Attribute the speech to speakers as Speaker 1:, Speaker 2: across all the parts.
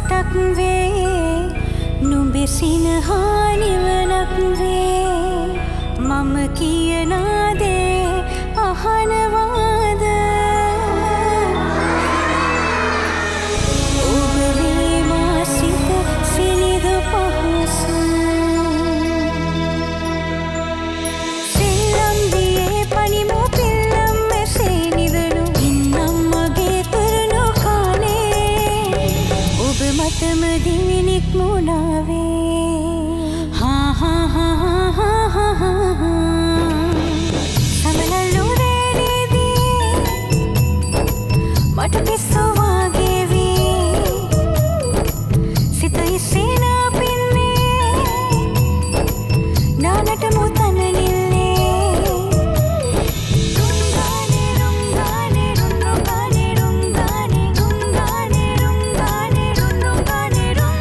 Speaker 1: සතුටක් වේ නුඹේ සිනහා නිවනක් වේ මම කියන දේ අහනවාද ඔබ වේ මා සිත සිනිඳු පහස සෙල්ලම්දියේ පනිමු පිල්ලම් මෙසේ නිදනු ඉන්නම් මගේ තුරුණු කාලේ ඔබ මතම දිවිනික් මුණාවේ හා හා හා හා හා හා සමනල්ලු රේඩේදී මට පිස්සු වාගේ වී සිත ඉස්සෙන පින්නේ නානට මුතන නිල්ලේ රුංගානේ රුංගානේ රුංගානේ රුංගානේ රුංගානේ රුංගානේ රුංගානේ රුංගානේ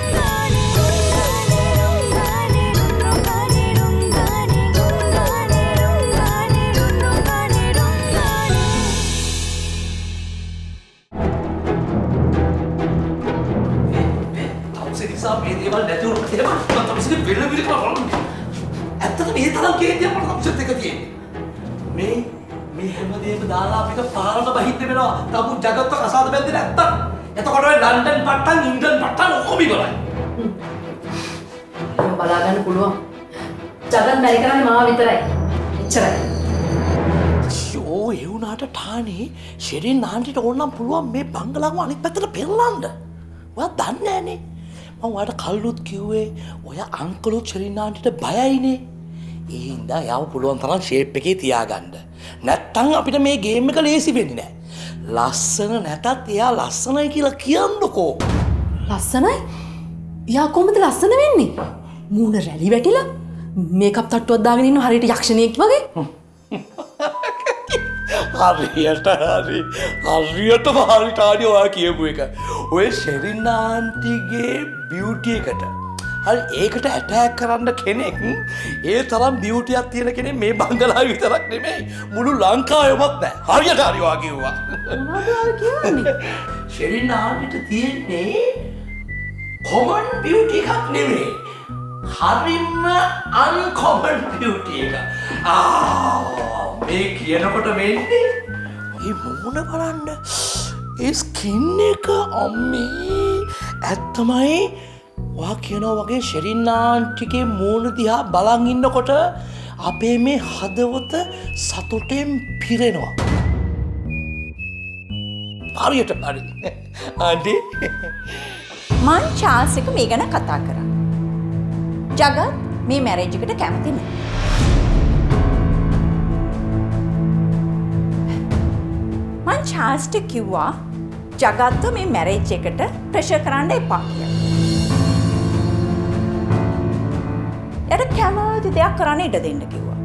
Speaker 1: රුංගානේ රුංගානේ රුංගානේ රුංගානේ රුංගානේ
Speaker 2: තවසේ නිසා මේ දේවල් නැති වුණොත් එහෙම මම තවසේ වෙල විල කරලා බලන්න. ඇත්තට මේ තරම් කේන්තියක් මට තවසෙත් එක තියෙන්නේ. මේ හැමදේම දාලා අපිට පාරම බහින්න වෙනවා. තමු జగත්ව කසාද බැද්දේ නැත්තම්. එතකොට ඔය ලන්ඩන් පට්ටන් ඉංග්‍රීසි පට්ටන් ඔක්කොම ඉවරයි.
Speaker 3: මම බලා ගන්න පුළුවන්. ජගත් බැරි කරන්නේ මාව විතරයි. එච්චරයි.
Speaker 2: යෝ ඒ වුණාට ටානේ ෂෙරින් ආන්ටිට ඕනනම් පුළුවන් මේ බංගලාව අනිත් පැත්තට පෙරලන්න. ඔයා දන්නේ නැහනේ. මම ඔයාලට කල්ලුත් කිව්වේ ඔය අංකලුත් ෂෙරින් ආන්ටිට බයයිනේ. ඒ හින්දා යාව පුළුවන් තරම් ෂේප් එකේ තියාගන්න. නැත්තම් අපිට මේ ගේම් එක ලේසි වෙන්නේ නැහැ. ලස්සන නැතත් එයා ලස්සනයි කියලා කියන්නකෝ.
Speaker 3: ලස්සනයි? යා කොහොමද ලස්සන වෙන්නේ? මූණ රැලි වැටිලා මේකප් තට්ටුවක් දාගෙන ඉන්න හරියට යක්ෂණියෙක් වගේ.
Speaker 2: හරියට ටාඩි ඔයා කියපු එක. ඔය ෂෙරින් ආන්ටිගේ බියුටි එකට හරි ඒකට ඇටැක් කරන්න කෙනෙක් ඒ තරම් බියුටියක් තියෙන කෙනෙක් මේ බංගලාවේ විතරක් නෙමෙයි මුළු ලංකාවෙමත් නැහැ. හරියට හරි ඔයා කිව්වා.
Speaker 3: මොනවද ඔයා කියන්නේ?
Speaker 2: ෂෙරින් ආන්ටිට තියෙන්නේ කොමන් බියුටි එකක් නෙමෙයි. හරිම අන්කොමන් බියුටි එක. මේ කියනකොට වෙන්නේ මේ මූණ බලන්න. ඒ ස්කින් එක අම්මේ ඇත්තමයි ඔයා කියනවා වගේ ෂෙරින් ආන්ටිගේ මූණ දිහා බලන් ඉන්නකොට අපේ මේ හදවත සතුටෙන් පිරෙනවා. හරියට හරි. ආන්ටි
Speaker 4: මං චාල්ස් එක මේ ගැන කතා කරා. ජගත් මේ මැරේජ් එකට කැමති නෑ. මං චාල්ස්ට කිව්වා ජගත්ව මේ මැරේජ් එකට ප්‍රෙෂර් කරන්න එපා කියලා. එයාට කැමති දෙයක් කරන්න ඉඩ දෙන්න කිව්වා.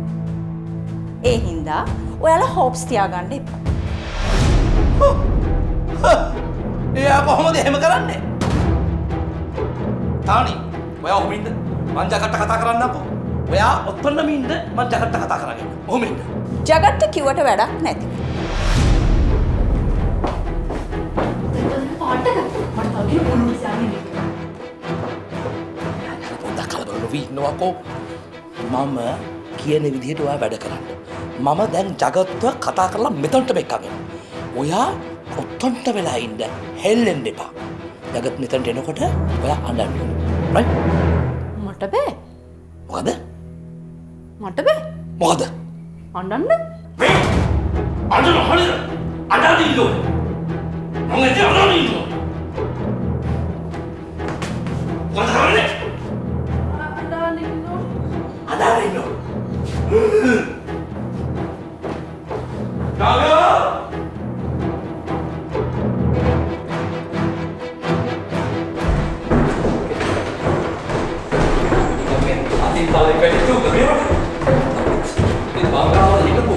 Speaker 4: ඒ හින්දා ඔයාලා හොප්ස් තියාගන්න එපා.
Speaker 2: එයා කොහොමද එහෙම කරන්නේ? තානි ඔයා ඔහොම ඉන්න. මං ජගත්ට කතා කරන්නම්කෝ. ඔයා ඔතනම ඉන්න මං ජගත්ට කතා කරගෙන. ඔහොම ඉන්න.
Speaker 4: ජගත්ට කිව්වට වැඩක් නැති.
Speaker 2: ඉන්නවකෝ මම කියන විදිහට ඔයා වැඩ කරන්න. මම දැන් ජගත්ව කතා කරලා මෙතනට මෙක්කගෙන. ඔයා ඔතනට වෙලා ඉන්න හෙල්ලෙන්න එපා. ජගත් මෙතනට එනකොට ඔයා අඬන්න ඕනේ. රයිට්?
Speaker 3: මට බෑ.
Speaker 2: මොකද?
Speaker 3: මට බෑ.
Speaker 2: මොකද?
Speaker 3: අඬන්න?
Speaker 2: මේ අඬන හරිද? අඬන්න ඉන්නෝ. මම එතන අඬන්න ඉන්නෝ. මොකද කරන්නේ? Adarino. Daga! Atin balik kayak itu, gimana? Ini bangga lagi ke bu.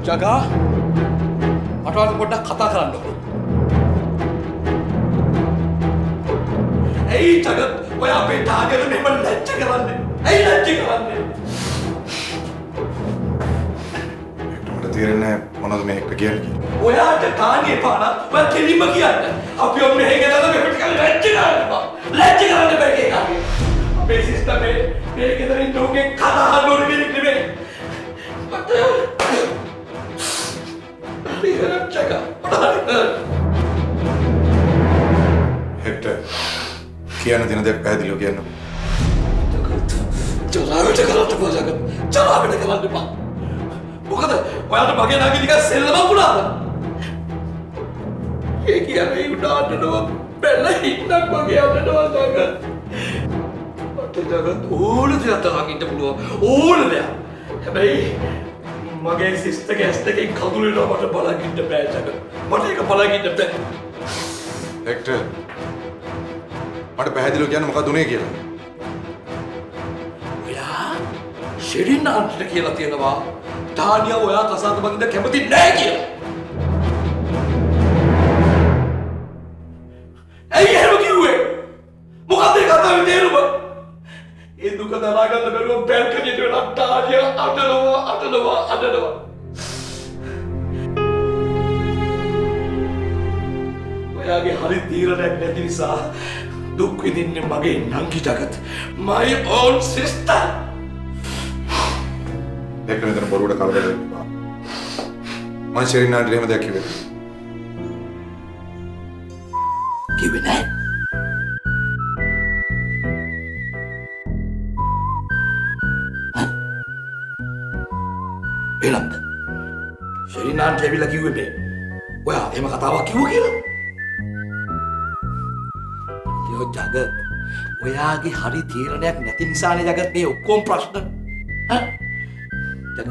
Speaker 2: Jaga. අපරාධ පොඩ්ඩක් කතා කරන්න ඕනේ. ඇයි ජගත් ඔය අපේ තාගල මෙහෙම ලැජ්ජ කරන්නේ? ඇයි ලැජ්ජ කරන්නේ?
Speaker 5: මට තේරෙන්නේ මොනවද මේ එක කියන්නේ.
Speaker 2: ඔයාට කාගේ පාන ඔය කෙලින්ම කියන්නේ. අපි ඔන්න මෙහෙ ගෙදර මෙහෙට කරලා ලැජ්ජ කරනවා. ලැජ්ජ කරන්න බෑ කේකගේ. අපේ සිස්ටම් මේ ගෙදරින් නෝගේ කතා අහන්න ඕනේ කෙනෙක් නෙමෙයි. මට
Speaker 5: හෙට කියන දින දෙක පැහැදිලිව කියන්න.
Speaker 2: ජලාවට කරන්න බා ජගත්. ජලාවට කරන්න බා. මොකද ඔයාට මගේ නාගේ නිකන් සෙල්ලමක් වුණාද? ඒ කියන්නේ උඩාට නෝ බැල හිටක් මගේ අතනවා ජගත්. මට ජගත් ඕන දෙයක් තරම් ඉන්න පුළුවන්. ඕන දෙයක්. හැබැයි මගේ සිස්ටර් ගැස් දෙකෙන් කඳුළු වෙනවා මට බලන් ඉන්න බෑ ජගත්. මට ඒක බලන් ඉන්න බෑ.
Speaker 5: හෙක්ටර් මට පැහැදිලිව කියන්න මොකක්ද උනේ කියලා.
Speaker 2: ඔයා ෂෙරින් ආන්ටිට කියලා තියෙනවා තානියා ඔයා කසාද බඳින්න කැමති නෑ කියලා. ඇයි එහෙම කිව්වේ? මොකද ඒ කතාවේ තේරුම? ඒ දුක දරා ගන්න බැරුව බැල්කනියට වෙලා තානියා අඬනවා. ඔයාගේ හරි තීරණයක් නැති නිසා දුක් විඳින්නේ මගේ නංගි ජගත්. My own sister.
Speaker 5: දෙක මෙතන බොරුවට කලබල වෙන්න එපා. මම ෂෙරින් ආන්ටිට එහෙම දෙයක් කිව්වේ.
Speaker 2: කිව්වේ නෑ. එළම්ද? ෂෙරින් ආන්ටි ඇවිල්ලා කිව්වේ මේ. ඔයා එහෙම කතාවක් කිව්වා කියලා. ජගත් ඔයාගේ හරි තීරණයක් නැති නිසානේ ජගත් මේ ඔක්කොම ප්‍රශ්න. ජගත්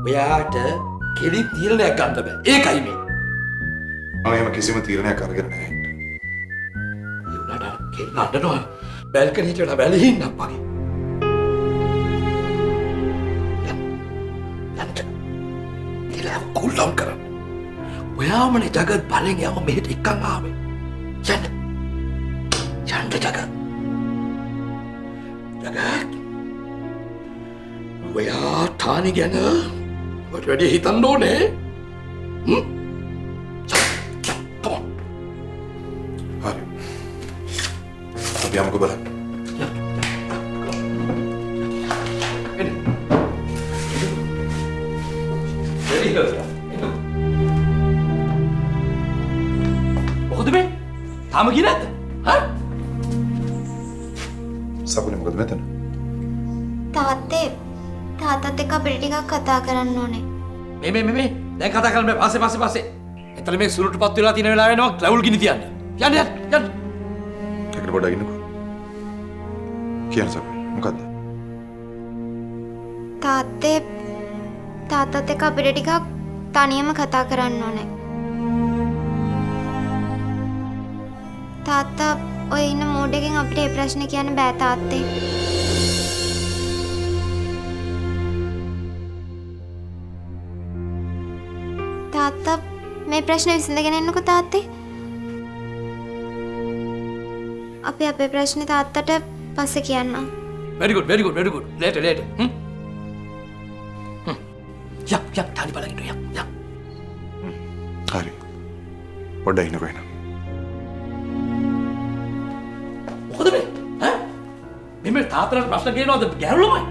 Speaker 2: ඔයාට කෙලින් තීරණයක් ගන්න බෑ. ඒකයි මේ.
Speaker 5: මම එහෙම කිසිම තීරණයක් අරගෙන නැහැ.
Speaker 2: ඒ උනාට කෙල්ල අඬනවා. බැල්කනියට වෙලා බැලී ඉන්නක් වගේ. කියලා කූල් ඩවුන් කරන්න. ඔයාමනේ ජගත් බලෙන් යව මෙහෙට එක්කන් ආවේ. යන්න. ජගත් ඔයා තානි ගැන වට වැඩි හිතන්න ඕනේ. හරි.
Speaker 5: අපි යමුකෝ බලන්න.
Speaker 2: මොකද මේ? තාම ගියේ නැද්ද?
Speaker 5: සබුනේ මොකද මෙතන?
Speaker 6: තාත්තේ තාත්තත් එක්ක අපිට ටිකක් කතා කරන්න ඕනේ.
Speaker 2: මේ දැන් කතා කරන්න බෑ. පස්සේ. එතන මේ සුළුටපත් වෙලා තියෙන වෙලාව වෙනවා ක්ලවුල් ගිනි තියන්න. යන්න.
Speaker 5: එකට පොඩ්ඩක් ඉන්නකෝ. කියන්න සබුනේ මොකද්ද?
Speaker 6: තාත්තත් එක්ක අපිට ටිකක් තනියම කතා කරන්න ඕනේ. තාත්තා ඔය ඉන්න මූඩ් එකෙන් අපිට මේ ප්‍රශ්නේ කියන්න බෑ තාත්තේ. තාත්තා මේ ප්‍රශ්නේ විසඳගෙන එන්නකෝ තාත්තේ. අපි අපේ ප්‍රශ්නේ තාත්තට පස්සේ කියන්නම්.
Speaker 2: Very good. Later. යක් තානි බලන්න යක්.
Speaker 5: හරි. පොඩ්ඩක් ඉන්නකෝ එන්න.
Speaker 2: මොකද මේ? මේ තාත්තට ප්‍රශ්න කියනවාද ගැහුවමයි?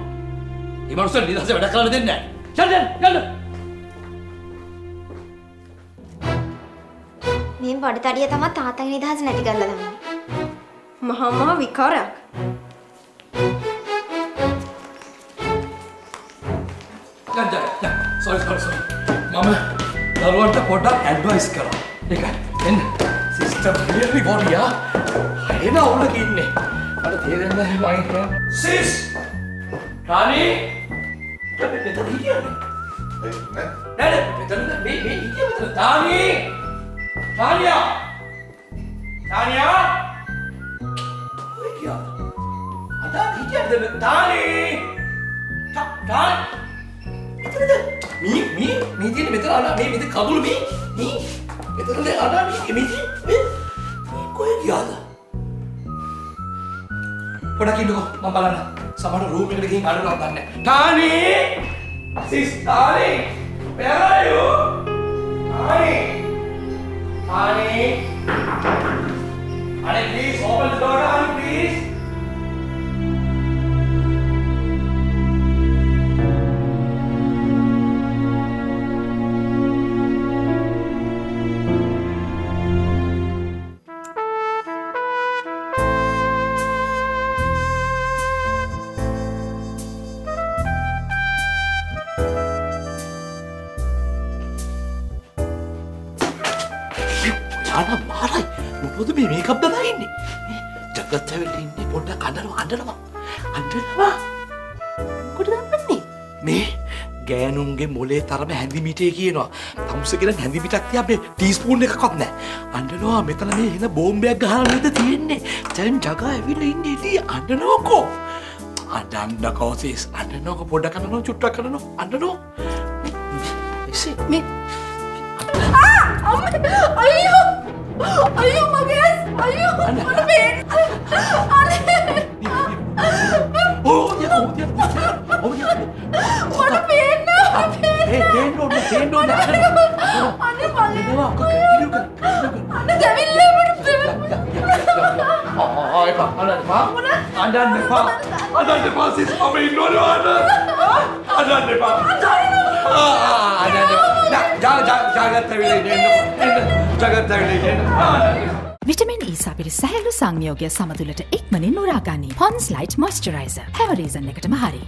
Speaker 2: මේ මනුස්සයා නිදහසේ වැඩ කරන්න දෙන්නේ නැහැ. යන්න.
Speaker 6: මේ බඩ තඩිය තමයි තාත්තගේ නිදහස නැති කරලා දාන්නේ.
Speaker 4: මහා විකාරයක්.
Speaker 2: Sorry. මම දරුවන්ට පොඩ්ඩක් ඇඩ්වයිස් කරා. ඒකයි. එන්න. සිස්ටර් really worry ආ. එන අවුලක ඉන්නේ. මට තේරෙන්නේ නැහැ මම කියන්නේ. සිස්! රානි! මෙතන හිටියනේ. නෑ මෙතන මේ හිටිය මෙතන. තානියා! ඔය කියා. අද හිටියද තානි! මේ තියෙන මෙතන අනා මේ මෙතන කඳුළු මේ මෙතන දැන් අනා මේ කොහෙ ගියාද? පොඩක් ඉන්නකෝ මම බලන්න. සමහර රූම් එකට ගිහින් අඬනවා දන්නේ නැහැ. ටානි! සිස් ටානි! where are you? ටානි! ටානි! Honey, please open the door, honey, please. Ana marai, මොකද මේ මේකප් දාලා ඉන්නේ? මේ ජගත් ඇවිල්ලා ඉන්නේ පොඩ්ඩක් අඬනවා. මොකටද අඬන්නේ? මේ ගෑනුන්ගේ මොලේ තරම හැඳි මිටේ කියනවා. තමුස කියලා හැඳි මිටක් තියා මේ ටීස්පූන් එකක්වත් නැහැ. අඬනවා මෙතන මේ එන බෝම්බයක් ගහලා නේද තියෙන්නේ. දැන් ජගා ඇවිල්ලා ඉන්නේ ඉතින් අඬනවකෝ. අඬන්නකෝ සිස්. අඬනකෝ පොඩ්ඩක් අඬනවා චුට්ටක් අඬනවා. මේ
Speaker 3: අයියෝ මගේ අයියෝ මට පේන්න
Speaker 7: Vitamin E සපිරි සැහැල්ලු සංයෝගය සමතුලට ඉක්මනින් උරාගනි. Pond's Light Moisturizer. හැම රීසන් එකටම හරි.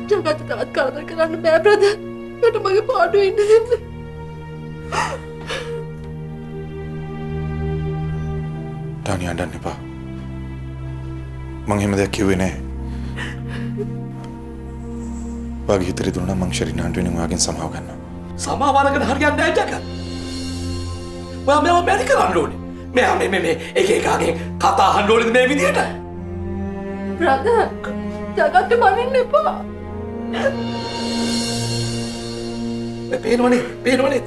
Speaker 3: ජගත් තවත් කරදර කරන්න බෑ බ්‍රදර්. මට මගේ පාඩුවේ ඉන්න දෙන්න.
Speaker 5: ටානි අඬන්න එපා. මං එහෙම දෙයක් කිව්වේ නෑ. වාගේ හිතරි දුන්නා මං ශරීරාන්ට වෙනින් වාගෙන් සමාව ගන්නවා.
Speaker 2: සමාව අරගෙන හරියන්නේ නැහැ ජගත්. ඔයා මේව මැරි කරන්න ඕනේ. මෙයා මේ එක කතා අහන්න ඕනේද මේ විදියට?
Speaker 3: බ්‍රදර් ජගත් මනින්න එපා.
Speaker 2: පේනවනේ.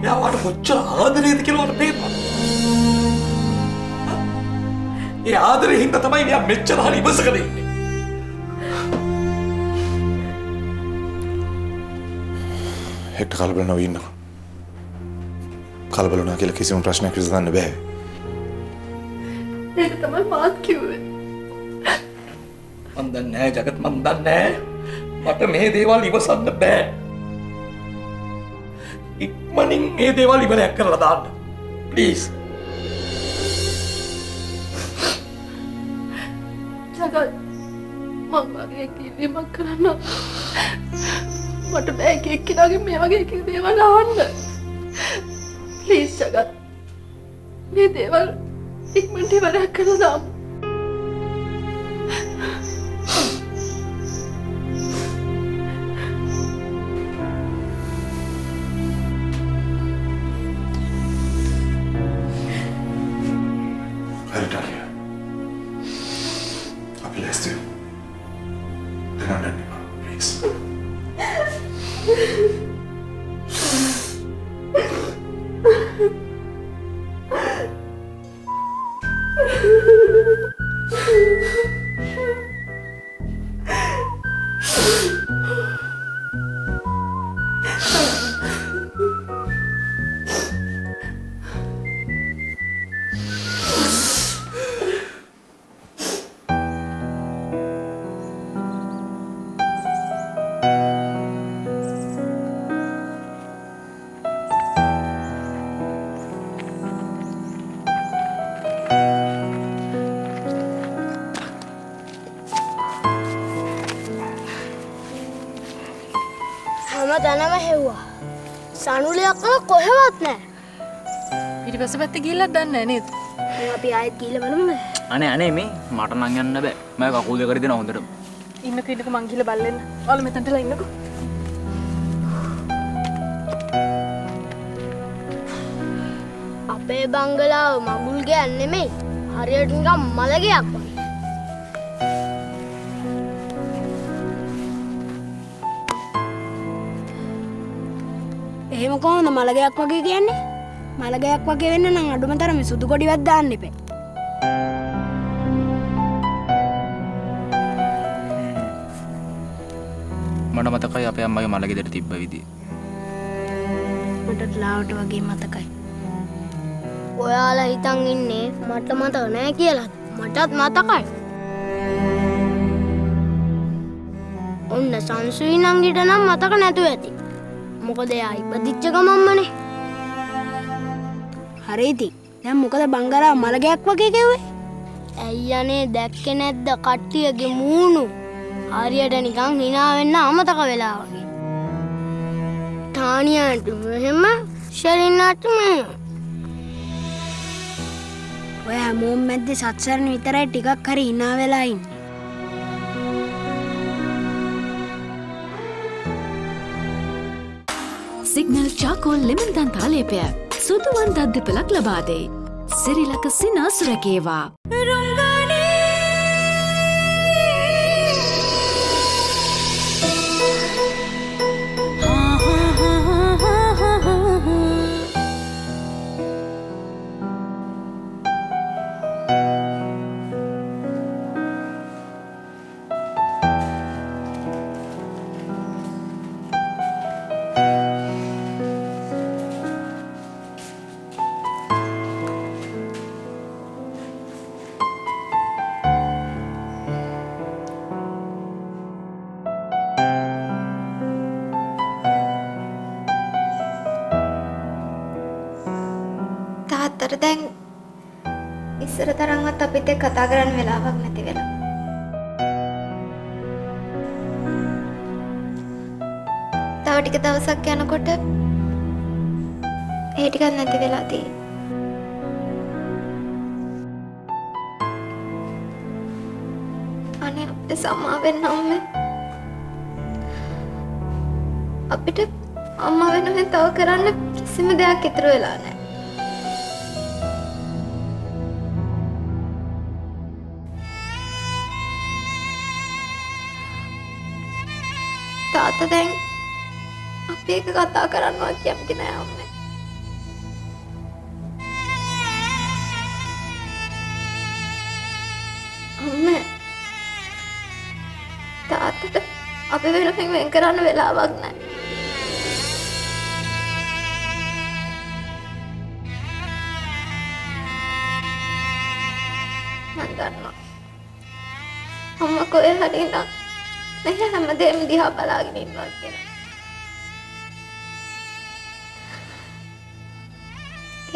Speaker 2: යාවට කොච්චර ආදරේද කියලා වට පේනවා. ඒ ආදරේ හින්දා තමයි මෙයා මෙච්චර හරි ඉවසගෙන ඉන්නේ.
Speaker 5: හෙක්ට කලබල නොවී ඉන්නකෝ. කලබල වුණා කියලා කිසිම ප්‍රශ්නයක් විසඳන්න බෑ.
Speaker 3: ඒක තමයි මාත් කිව්වේ.
Speaker 2: මන් දන්නේ නැහැ ජගත් මන් දන්නේ නැහැ. මට මේ දේවල් ඉවසන්න බෑ. ඉක්මනින් මේ දේවල් ඉවරයක් කරලා දාන්න. ප්ලීස්.
Speaker 3: ජගත් මම වගේ කිව්වමක් කරන්න. මට බෑ එක එක්කෙනාගෙන් මේ වගේ එක දේවල් අහන්න. ප්ලීස් ජගත්. මේ දේවල් ඉක්මනට ඉවරයක් කරලා දාමු.
Speaker 8: හැම තැනම හෙව්වා. සනුලියක් කොහෙවත් නැහැ.
Speaker 3: පිටිපස්ස පැත්තේ ගිහිල්ලා දන්නේ නැහැ නේද?
Speaker 8: අපි ආයෙත් ගිහලා බලමුද?
Speaker 9: අනේ මේ මට නම් යන්න බෑ. මම කකුල් දෙකට දෙනවා හොඳටම.
Speaker 3: ඉන්නකෝ මං ගිහලා බලන්න. ඔයාලා මෙතනටලා ඉන්නකෝ.
Speaker 8: අපේ බංගලාව මගුල් ගෑන් නෙමෙයි. හරියට නිකන් මලගයක් වගේ. එහෙම කොහොමද මලගයක් වගේ කියන්නේ? මලගයක් වගේ වෙන්න නම් අඩුම තරමේ සුදු කොඩියක් දාන්න එපේ.
Speaker 9: මට මතකයි අපේ අම්මගේ මල ගෙදර තිබ්බ විදිය.
Speaker 8: මට ලාවට වගේ මතකයි. ඔයාලා හිතන් ඉන්නේ මට මතක නෑ කියලා. මටත් මතකයි. ඔන්න සංසුයි නංගිට නම් මතක නැතුව ඇති. මොකද එයා ඉපදිච්ච ගමම්මනේ. හරි ඉතින්. දැන් මොකද බංගලා මලගයක් වගේ කිව්වේ? ඇයි අනේ දැක්කේ නැද්ද කට්ටියගේ මූණු? හරියට නිකන් hina වෙන්න අමතක වෙලා වගේ. තානියාට මෙහෙම ශරීරාට මෙහෙම. ඔය හැමෝම මැද්දේ සත්සරණ විතරයි ටිකක් හරි hina වෙලා ඉන්නේ.
Speaker 7: සිග්නල් චාකෝල් ලෙමන් දන්තා ලේපය සුදුවන් දද්දිපලක් ලබා දෙයි. සිරිලක සිනාසුරකේවා.
Speaker 6: දැන් ඉස්සර තරම්වත් අපිත් එක්ක කතා කරන්න වෙලාවක් නැති වෙලා. තව ටික දවසක් යනකොට ඒ ටිකක් නැති වෙලා තියෙයි. අනේ අපිට සමා වෙන්න අම්මේ. අපිට අම්මා වෙනුවෙන් තව කරන්න කිසිම දෙයක් ඉතුරු වෙලා නැහැ. තාත්තා දැන් අපි එක කතා කරන්නවත් කැමති නෑ අම්මේ. අම්මේ තාත්තට අපි වෙනුවෙන් වෙන් කරන්න වෙලාවක් නෑ. මන් දන්නවා අම්මා කොහේ හරි ඉඳන් මෙහෙ හැමදේම දිහා බලාගෙන ඉන්නවා කියලා.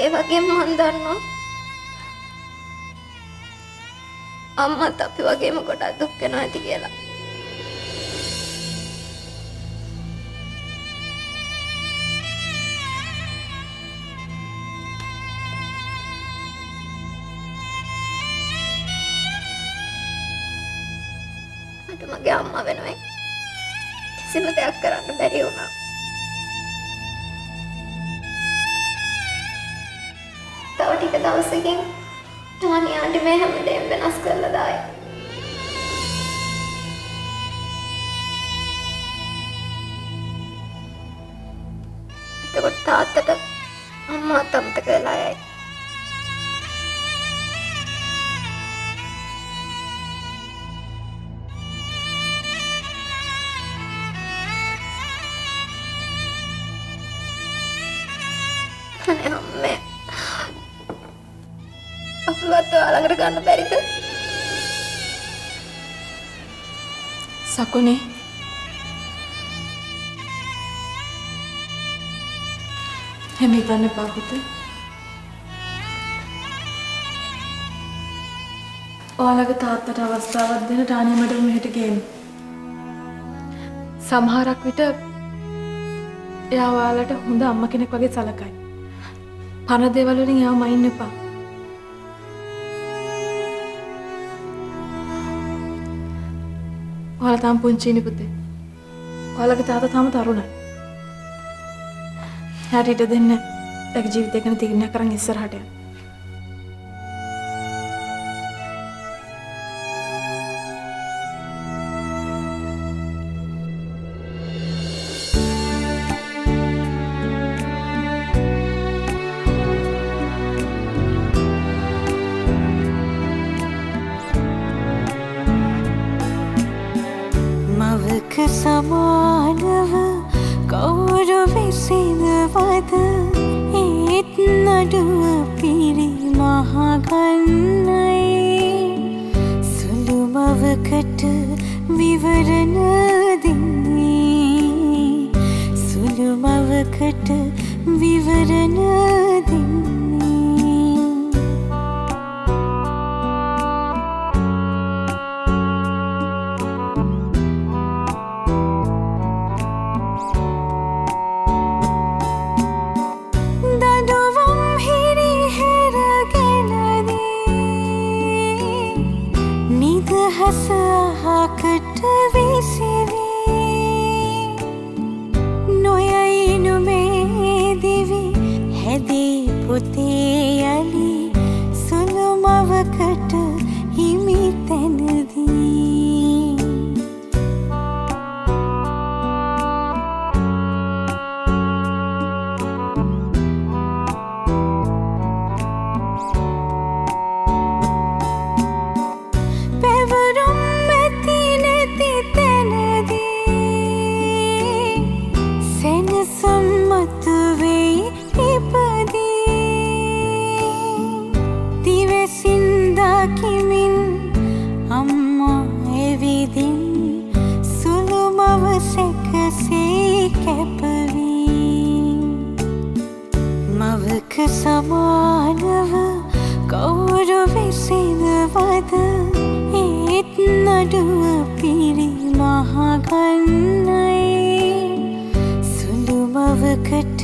Speaker 6: ඒ වගේම මම දන්නවා අම්මත් අපි වගේම ගොඩක් දුක් වෙනවා ඇති කියලා. මගේ අම්මා වෙනුවෙන් කිසිම දෙයක් කරන්න බැරි වුණා. තව ටික දවසකින් ටෝනි ආන්ටි මේ හැමදේම වෙනස් කරලා දායි. එතකොට තාත්තට අම්මා අමතක වෙලා යයි. අම්මේ අපිවත් ළඟට ගන්න බැරිද?
Speaker 3: සකුනේ හැම ඉවන්න එපා පුතේ. ඔයාලගේ තාත්තට අවස්ථාවක් දෙන්න ටානිය මට මෙහෙට ගේන්න. සමහරක් විට එයා ඔයාලට හොඳ අම්ම කෙනෙක් වගේ සලකයි. පරණ දේවල් වලින් එයාව මයින්න එපා. ඔයාලා තාම පුංචිනේ පුතේ. ඔයාලගේ තාත්තා තාම තරුණයි. එයාට ඉඩ දෙන්න. එයාගේ ජීවිතය ගැන තීරණය කරන් ඉස්සරහට යන්න.
Speaker 1: සමානව කවුරු විසිනවද ඒත් නඩුව පිරි මහගන්නයි සුළු මවකට විවරණ දෙන්නේ සුළු මවකට විවරණ දෙන්නේ හසහකට විසිවී නොයයිනු මේ දිවි හැදී පොතේ යලි සුළු මවකට හිමි තැනදී සමානව කවුරු විසිනවද ඒත් නඩුව පිරි මහගන්නයි සුළු මවකට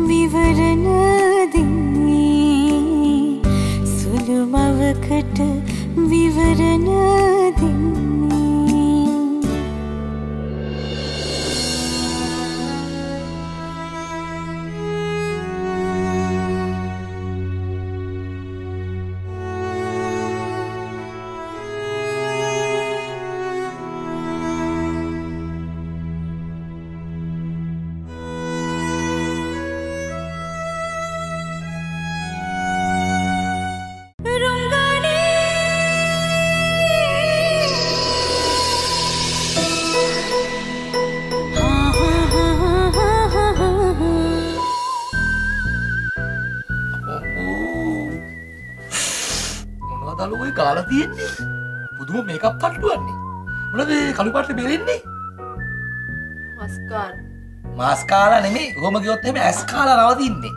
Speaker 1: විවරණ දෙන්නේ සුළු මවකට විවරණ දෙන්නේ
Speaker 2: කාලා තියෙන්නේ පුදුම මේකප් තට්ටුවන්නේ මොනද කළු පාටට බෙරෙන්නේ මාස් කාලා නෙමෙයි කොහොම ගියොත් එහෙම ඇස් කාලා නවතින්නේ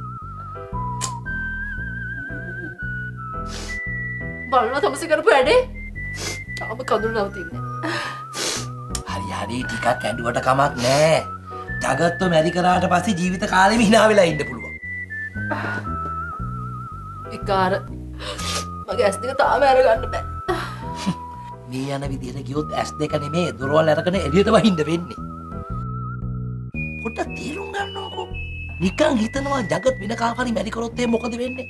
Speaker 3: බලනවා තමසි කරපු වැඩේ තාම කඳුළු නවතින්නේ
Speaker 2: හරි හරි ටිකක් ඇඬුවට කමක් නෑ ජගත්ව මැරි කරාට පස්සේ ජීවිත කාලෙම hina වෙලා ඉන්න පුළුවන්
Speaker 3: ඒකාර මගේ ඇස් දෙක තාම අරගන්න බෑ.
Speaker 2: මේ යන විදිහට ගියොත් ඇස් දෙක නෙමේ දොරවල් අරගෙන එළියට වහින්න වෙන්නේ. පොඩ්ඩක් තේරුම් ගන්නකො. නිකන් හිතනවා జగත් වෙන කාපරි මැරි කරොත් මොකද වෙන්නේ?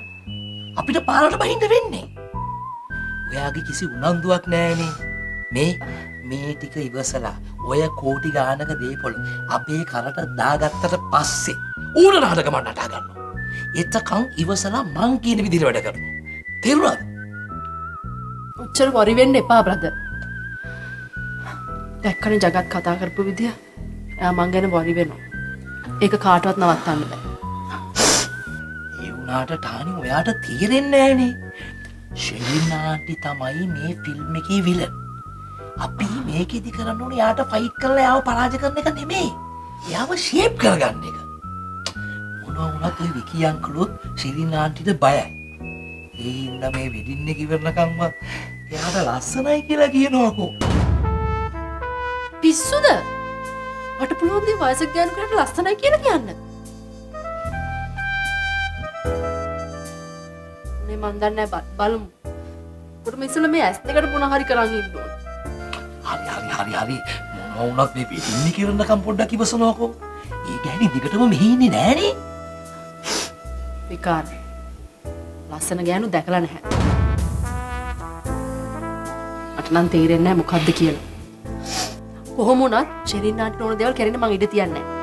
Speaker 2: අපිට පාරට බහින්න වෙන්නේ. ඔයාගේ කිසි උනන්දුවක් නැහැනේ. මේ ටික ඉවසලා ඔය කෝටි ගානක දේපොළ අපේ කරට දාගත්තට පස්සේ ඌර නාටකම නටා ගන්නවා. එතකන් ඉවසලා මං කියන විදිහට වැඩ කරනවා. තේරුණාද?
Speaker 3: ඔච්චර වරි වෙන්න එපා බ්‍රදර්. දැක්කනේ జగත් කතා කරපු විදිය. එයා මං ගැන වරි වෙනවා. ඒක කාටවත් නවත්තන්න බෑ.
Speaker 2: ඒ වුණාට ටානි ඔයාට තේරෙන්නේ නැහනේ. ෂෙලිනාටි තමයි මේ ෆිල්ම් එකේ විලන්. අපි මේකෙදි කරන්න ඕනේ යාට ෆයිට් කරලා යාව පරාජය කරන එක නෙමෙයි. යාව ෂේප් කරගන්න එක. මොනවා වුණත් ඒ විකි අංකලුත් ෂෙලිනාටිට බයයි. ඒ හින්දා මේ වෙඩින් එක ඉවරනකම්ම එයාට ලස්සනයි කියලා කියනවාකෝ.
Speaker 3: පිස්සුද? මට පුළුවන් දී වයසක ගෑනු කෙනෙක්ට ලස්සනයි කියලා කියන්න. මේ මන් දන්නේ නැහැ බලමු. කොට මේ ඉස්සෙල්ලා මේ ඇස් දෙකට මොන හරි කරන් ඉන්න ඕන.
Speaker 2: හරි මොනවා වුණත් මේ පිටින්නේ කිරන්නකම් පොඩ්ඩක් ඉවසනවාකෝ. ඒ ගෑණි දිගටම මෙහි ඉන්නේ නෑනේ.
Speaker 3: විකාර ලස්සන ගෑනු දැකලා නැහැ. මට නම් තේරෙන්නේ නැහැ මොකද්ද කියලා. කොහොම වුණත් ෂෙරින් ආන්ටිට ඕන දේවල් කරන්න මං ඉඩ තියන්නේ නැහැ.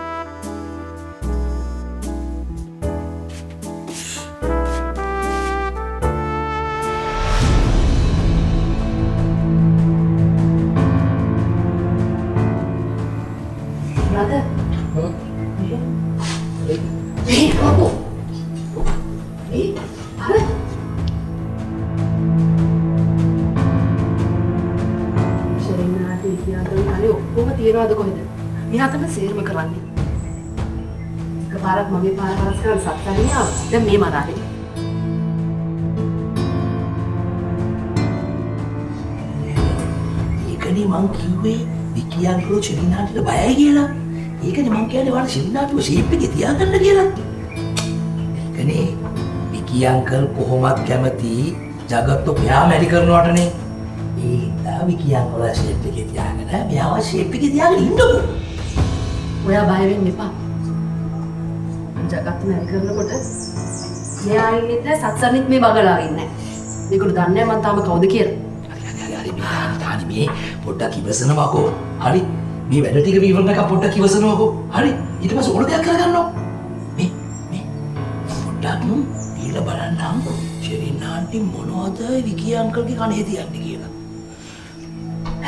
Speaker 3: මෙයා තමයි සේරම කරන්නේ. එකපාරක් මගේ පාර හරස් කරලා සත්සන්නේ ආවා. දැන් මේ මරාවේ.
Speaker 2: ඒකනේ මං කිව්වේ විකී අංකල් චෙලිනාට බයයි කියලා. ඒකනේ මං කියන්නේ වල චෙලිනාටව ෂේප් එකේ තියාගන්න කියලා. ඒකනේ විකී අංකල් කොහොමත් කැමති ජගත්තු මෙයා මැරි කරනවටනේ. ඒ විකී අංකල් ෂේප් එකේ තියාගෙන මෙයාව ෂේප් එකේ තියාගෙන ඉන්නකෝ.
Speaker 3: ඔයා බය වෙන්න එපා. ජගත් නැරි කරනකොට මෙයා ඉන්නේ නැහැ සත්සන්නිත් මේ බගලා ඉන්නේ නැහැ. මේගොල්ලෝ දන්නේ නැහැ මං තාම කවුද කියලා.
Speaker 2: හරි මේ පොඩ්ඩක් ඉවසනවාකෝ. හරි මේ වැඩ ටික විවරණක පොඩ්ඩක් ඉවසනවාකෝ. හරි ඊට පස්සේ ඕන දෙයක් කරගන්නවා. මේ පොඩ්ඩක් දීලා බලන්නම් ෂෙරින් ආන්ටි මොනවද විකී අංකල්ගේ කනේ තියන්නේ කියලා.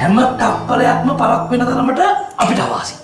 Speaker 2: හැම තප්පරයක්ම පරක් වෙන තරමට අපිට අවාසි.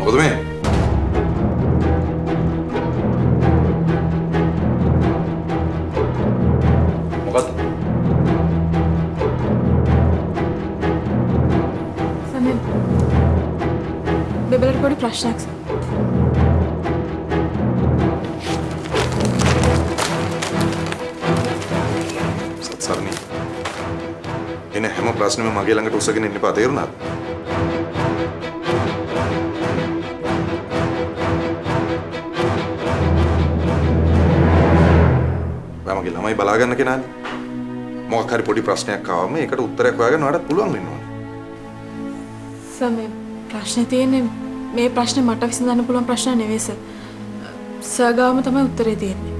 Speaker 5: මොකද මේ? මොකද?
Speaker 3: සමේ බෙබලට පොඩි ප්‍රශ්නයක්.
Speaker 5: සත්සර්ණි. එනේ හැම ප්‍රශ්නෙම මගේ ළඟට උසගෙන ඉන්න එපා තේරුණාද? මගේ ළමයි බලාගන්න කෙනානේ. මොකක් හරි පොඩි ප්‍රශ්නයක් ආවම ඒකට උත්තරයක් හොයාගන්න ඔයාලට පුළුවන් වෙන්න ඕනේ.
Speaker 3: සමේ ප්‍රශ්නේ තියෙන්නේ මේ ප්‍රශ්නේ මට විසඳන්න පුළුවන් ප්‍රශ්න නෙවෙයි සර්. සර් ගාවම තමයි උත්තරේ තියෙන්නේ.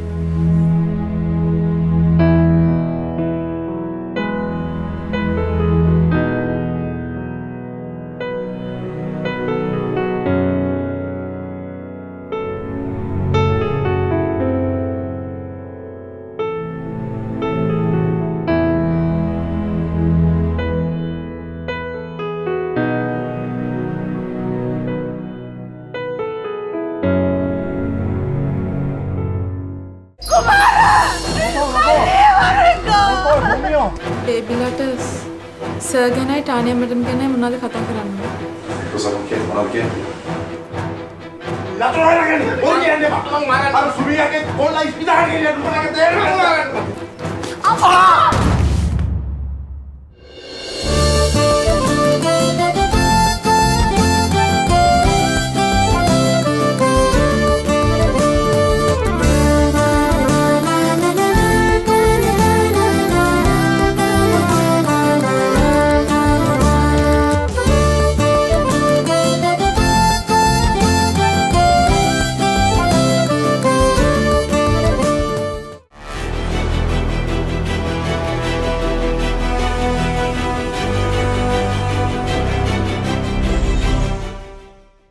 Speaker 3: බේබිලට සර් ගැනයි ටානියා මැඩම් ගැනයි මොනවද කතා කරන්නේ?
Speaker 5: කොසම් කියන්නේ මොනවද කියන්නේ?
Speaker 10: ලතෝරගෙන මොකද කියන්නේ මම අර සුමියාගේ කොල්ලා ඉස්පිතාලේ ගිහින් දුන්නක තේරෙන්නේ නැහැ.